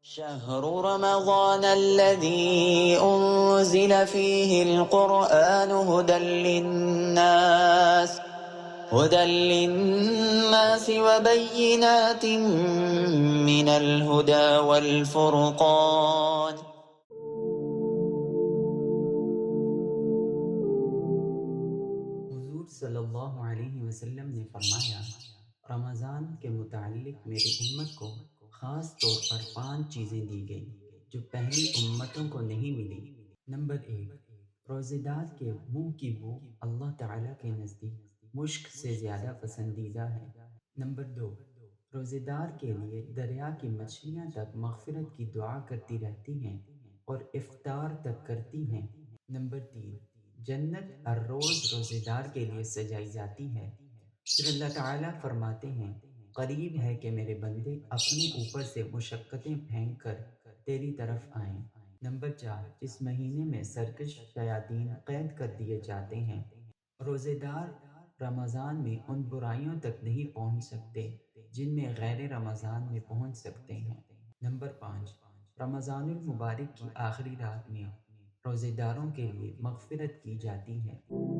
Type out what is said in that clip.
شهر رمضان الذي أنزل فيه القرآن هدى للناس وبينات من الهدى والفرقان. حضور صلی اللہ علیہ وسلم نے فرمایا، رمضان کے متعلق میری امت کو خاص طور پر 5 چیزیں دی گئیں جو پہلی امتوں کو نہیں ملی۔ نمبر 1، روزے دار کے منہ کی بو اللہ تعالیٰ کے نزدیک مشک سے زیادہ پسندیدہ ہے۔ نمبر 2، روزے دار کے لیے دریا کی مچھلیاں تک مغفرت کی دعا کرتی رہتی ہیں اور افطار تک کرتی ہیں۔ نمبر 3، جنت ہر روز روزے دار کے لیے سجائی جاتی ہے۔ پھر اللہ تعالیٰ فرماتے ہیں، قریب ہے کہ میرے بندے اپنے اوپر سے مشقتیں پھینک کر تیری طرف آئیں۔ نمبر 4، اس مہینے میں سرکش شیاطین قید کر دیے جاتے ہیں۔ روزے دار رمضان میں ان برائیوں تک نہیں پہنچ سکتے جن میں غیر رمضان میں پہنچ سکتے ہیں۔ نمبر 5، رمضان المبارک کی آخری رات میں روزے داروں کے لیے مغفرت کی جاتی ہے۔